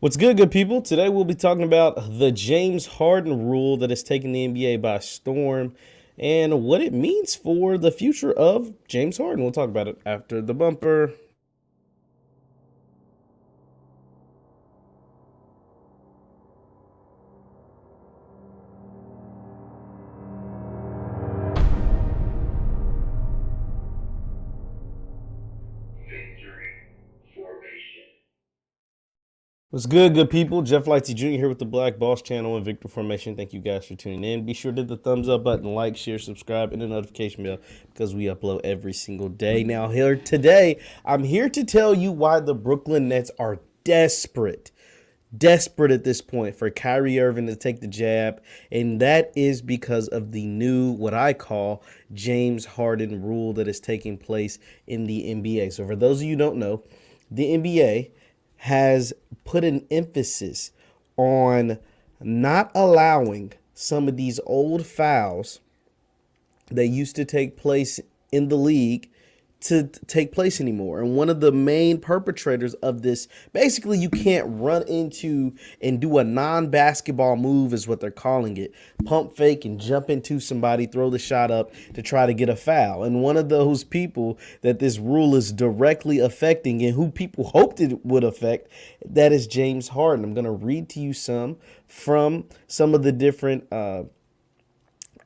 What's good people? Today we'll be talking about the James Harden rule that has taken the NBA by storm and what it means for the future of James Harden. We'll talk about it after the bumper. What's good people? Jeff Lightsey Jr. here with the Black Boss Channel and Victor Formation. Thank you guys for tuning in. Be sure to hit the thumbs up button, like, share, subscribe, and the notification bell because we upload every single day. Now, I'm here to tell you why the Brooklyn Nets are desperate at this point for Kyrie Irving to take the jab, and that is because of the new, what I call, James Harden rule that is taking place in the NBA. So for those of you who don't know, the NBA has put an emphasis on not allowing some of these old fouls that used to take place in the league to take place anymore. And one of the main perpetrators of this, basically you can't run into and do a non-basketball move is what they're calling it. Pump fake and jump into somebody, throw the shot up to try to get a foul. And one of those people that this rule is directly affecting and who people hoped it would affect, that is James Harden. I'm going to read to you some from some of the different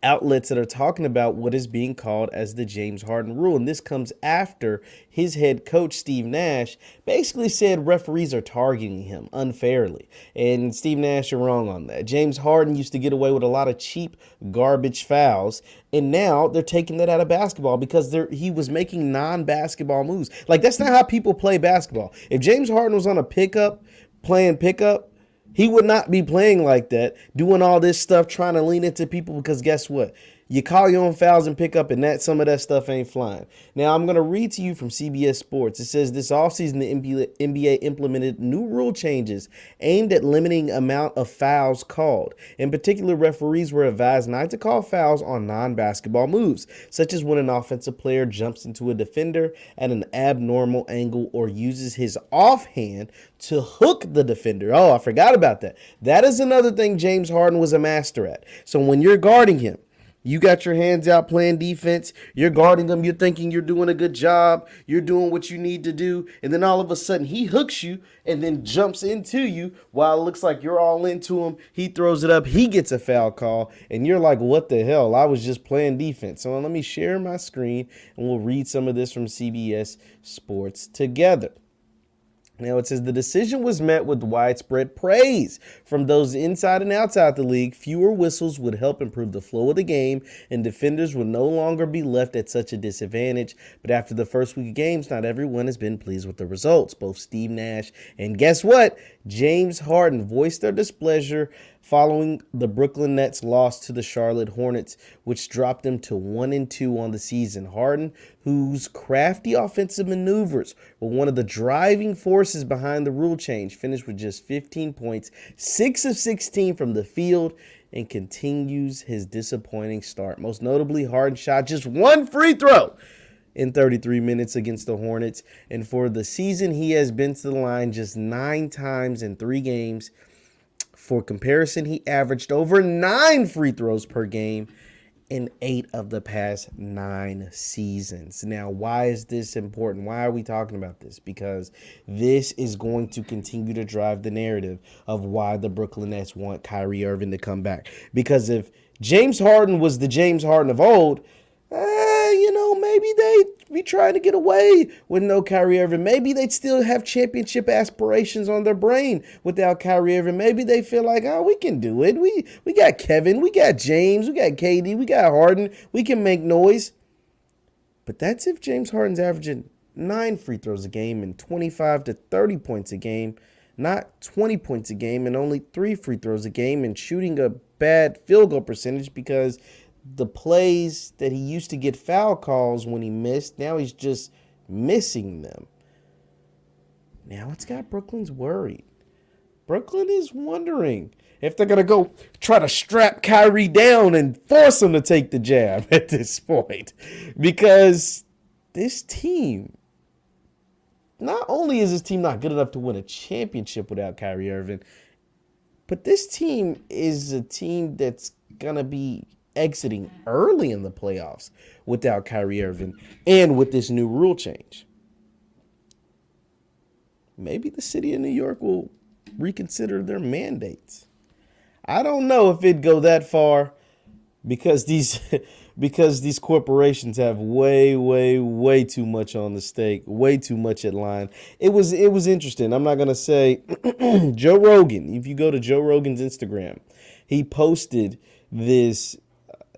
outlets that are talking about what is being called as the James Harden rule. And this comes after his head coach, Steve Nash, basically said referees are targeting him unfairly. And Steve Nash, you're wrong on that. James Harden used to get away with a lot of cheap garbage fouls, and now they're taking that out of basketball because he was making non-basketball moves. Like, that's not how people play basketball. If James Harden was on a playing pickup, he would not be playing like that, doing all this stuff, trying to lean into people, because guess what? You call your own fouls and pick up, and some of that stuff ain't flying. Now, I'm going to read to you from CBS Sports. It says this offseason, the NBA implemented new rule changes aimed at limiting amount of fouls called. In particular, referees were advised not to call fouls on non-basketball moves, such as when an offensive player jumps into a defender at an abnormal angle or uses his offhand to hook the defender. Oh, I forgot about that. That is another thing James Harden was a master at. So when you're guarding him, you got your hands out playing defense. You're guarding him. You're thinking you're doing a good job. You're doing what you need to do. And then all of a sudden he hooks you and then jumps into you while it looks like you're all into him. He throws it up. He gets a foul call. And you're like, what the hell? I was just playing defense. So let me share my screen and we'll read some of this from CBS Sports together. Now, it says the decision was met with widespread praise from those inside and outside the league. Fewer whistles would help improve the flow of the game, and defenders would no longer be left at such a disadvantage. But after the first week of games, not everyone has been pleased with the results. Both Steve Nash and guess what? James Harden voiced their displeasure following the Brooklyn Nets loss to the Charlotte Hornets, which dropped them to 1-2 on the season. Harden, whose crafty offensive maneuvers were one of the driving forces behind the rule change, finished with just 15 points, 6 of 16 from the field, and continues his disappointing start. Most notably, Harden shot just one free throw in 33 minutes against the Hornets, and for the season, he has been to the line just 9 times in 3 games. For comparison, he averaged over 9 free throws per game in 8 of the past 9 seasons. Now, why is this important? Why are we talking about this? Because this is going to continue to drive the narrative of why the Brooklyn Nets want Kyrie Irving to come back. Because if James Harden was the James Harden of old, maybe they'd be trying to get away with no Kyrie Irving. Maybe they'd still have championship aspirations on their brain without Kyrie Irving. Maybe they feel like, oh, we can do it. We got Kevin, we got James, we got KD, we got Harden. We can make noise. But that's if James Harden's averaging 9 free throws a game and 25 to 30 points a game, not 20 points a game and only 3 free throws a game, and shooting a bad field goal percentage because the plays that he used to get foul calls when he missed, now he's just missing them. Now it's got Brooklyn's worried. Brooklyn is wondering if they're going to go try to strap Kyrie down and force him to take the jab at this point. Because this team, not only is this team not good enough to win a championship without Kyrie Irving, but this team is a team that's going to be exiting early in the playoffs without Kyrie Irving and with this new rule change. Maybe the city of New York will reconsider their mandates. I don't know if it'd go that far because these corporations have way too much on the stake, way too much at line. It was interesting. I'm not gonna say Joe Rogan. If you go to Joe Rogan's Instagram, he posted this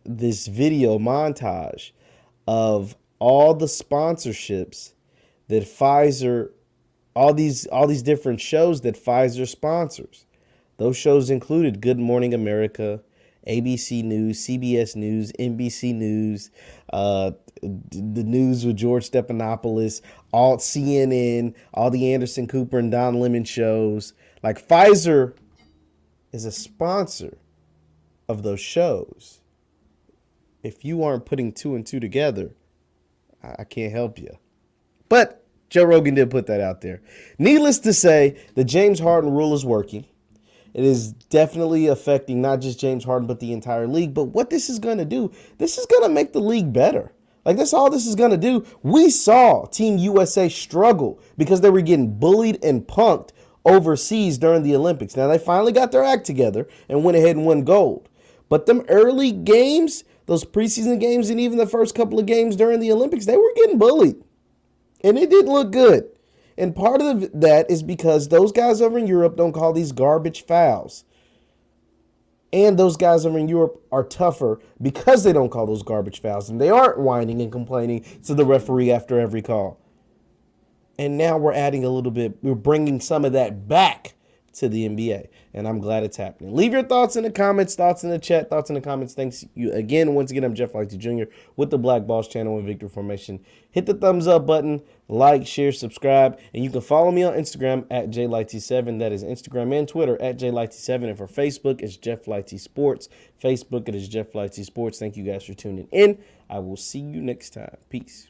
video montage of all the sponsorships that Pfizer, all these different shows that Pfizer sponsors. Those shows included Good Morning America, ABC News, CBS News, NBC News, the news with George Stephanopoulos, all CNN, all the Anderson Cooper and Don Lemon shows. Like, Pfizer is a sponsor of those shows. If you aren't putting two and two together, I can't help you. But Joe Rogan did put that out there. Needless to say, the James Harden rule is working. It is definitely affecting not just James Harden, but the entire league. But what this is going to do, this is going to make the league better. Like, that's all this is going to do. We saw Team USA struggle because they were getting bullied and punked overseas during the Olympics. Now, they finally got their act together and went ahead and won gold. But them early games, those preseason games, and even the first couple of games during the Olympics, they were getting bullied. And it didn't look good. And part of that is because those guys over in Europe don't call these garbage fouls. And those guys over in Europe are tougher because they don't call those garbage fouls. And they aren't whining and complaining to the referee after every call. And now we're bringing some of that back to the NBA. And I'm glad it's happening. Leave your thoughts in the comments, thoughts in the chat, thoughts in the comments. Thanks you again. Once again, I'm Jeff Lighty Jr. with the Black Balls channel and Victory Formation. Hit the thumbs up button, like, share, subscribe, and you can follow me on Instagram at JLighty7. That is Instagram and Twitter at JLighty7. And for Facebook, it's Jeff Lighty Sports. Facebook, it is Jeff Lighty Sports. Thank you guys for tuning in. I will see you next time. Peace.